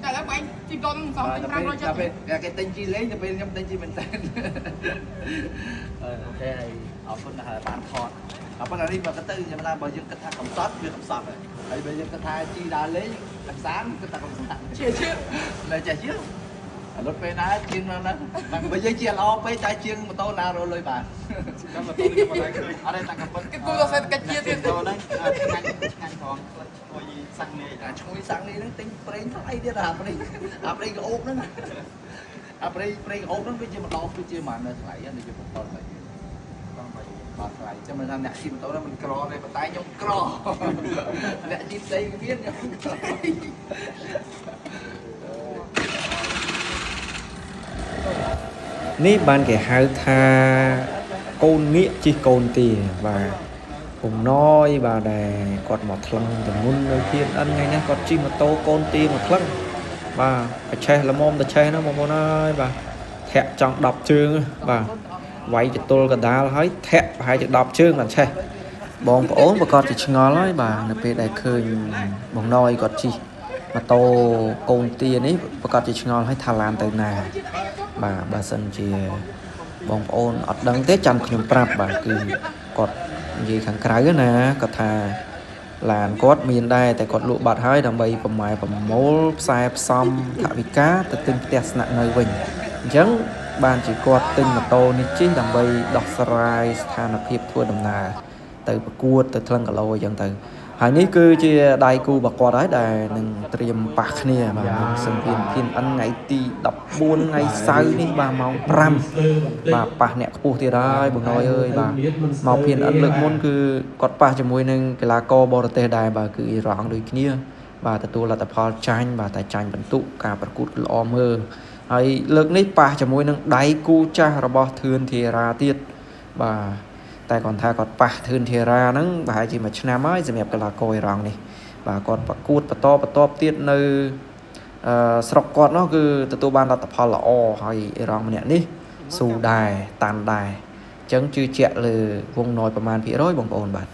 តែឡើងឯងជីកូនសំទិញ500ចិត្តគេទិញជីលេងទៅពេលខ្ញុំទិញជីមែនតើអូខេហើយអរគុណណាស់បានថតអរគុណអានេះបើទៅខ្ញុំថាបើយើងគិតថាកំសត់វាកំសត់ហើយបើយើងគិតថាជីដើរលេងកំសាន្តគិតថាកំសាន្តជានៅចេះជាអត់ពេលណាជាងណាបើយើងជាល្អពេកតែជាងម៉ូតូណារលុយបានដល់ម៉ូតូនេះមកតែឃើញអត់ទេតែកំប៉ុនគេគូទៅសេដ្ឋកិច្ចជាតិទៀតទៅហ្នឹងឆ្ងាញ់ផងឈ្ងុយសាំងនេះឈ្ងុយសាំងនេះហ្នឹងទិញប្រេងទៅអីទៀតអាប្រេងក្អូបហ្នឹងអាប្រេងក្អូបហ្នឹងវាជាម្ដងគឺជាម៉ាននៅថ្លៃហ្នឹងជាបំផុតហើយបាទថ្លៃចាំមិនថាអ្នកជិះម៉ូតូហ្នឹងមិនក្រទេប៉ុន្តែខ្ញុំក្រអ្នកជិះផ្សេងមានខ្ញុំក្រនេះបានគេហៅថាកូនងាកជិះកូនទាបាទពុំណយបាទដែលគាត់មកថ្លឹងជំនុននៅទៀតអិនថ្ងៃនេះគាត់ជិះម៉ូតូកូនទាមកថ្លឹងបាទប្រឆេះល្មមទៅឆេះហ្នឹងបងប្អូនអើយបាទធាក់ចង់10ជើងបាទវាយចតុលកដាលហើយធាក់ប្រហែលជា10ជើងបានឆេះបងប្អូនប្រកាសជាឆ្ងល់ហើយបាទនៅពេលដែលឃើញបងណយគាត់ជិះម៉ូតូកូនទានេះប្រកាសជាឆ្ងល់ហើយថាឡានទៅណាបាទបើសិនជាបងប្អូនអត់ដឹងទេចាំខ្ញុំប្រាប់បាទគឺគាត់និយាយខាងក្រៅណាគាត់ថាឡានគាត់មានដែរតែគាត់លក់បាត់ហើយដើម្បីប្រមូលផ្សាយផ្សំថវិកាទៅទិញផ្ទះស្នាក់នៅវិញអញ្ចឹងបានជាគាត់ទិញម៉ូតូនេះជិះដើម្បីដោះស្រាយស្ថានភាពធ្វើដំណើរទៅប្រកួតទៅថ្លឹងគីឡូអញ្ចឹងទៅហើយនេះគឺជាដៃគូរបស់គាត់ហើយដែលនឹងត្រៀមប៉ះគ្នាបាទសង្គ្រាមធានអិនថ្ងៃទី14ថ្ងៃសៅរ៍នេះបាទម៉ោង5បាទប៉ះអ្នកខ្ពស់ទៀតហើយបងណយអើយបាទមកភានអិនលើកមុនគឺគាត់ប៉ះជាមួយនឹងកីឡាករបរទេសដែរបាទគឺអ៊ីរ៉ង់ដូចគ្នាបាទទទួលលទ្ធផលចាញ់បាទតែចាញ់បន្ទុកការប្រកួតល្អមើលហើយលើកនេះប៉ះជាមួយនឹងដៃគូចាស់របស់ធឿនធីរ៉ាទៀតបាទតែគាត់ថាគាត់ប៉ះធឿនធីរ៉ាហ្នឹងប្រហែលជាមួយឆ្នាំហើយសម្រាប់កីឡាករអ៊ីរ៉ង់នេះបាទគាត់ប្រកួតបន្តទៀតនៅស្រុកគាត់នោះគឺទទួលបានលទ្ធផលល្អហើយអ៊ីរ៉ង់ម្នាក់នេះស៊ូដែរតាន់ដែរអញ្ចឹងជឿជាក់លើវងណយប្រមាណភាគរយបងប្អូនបាទ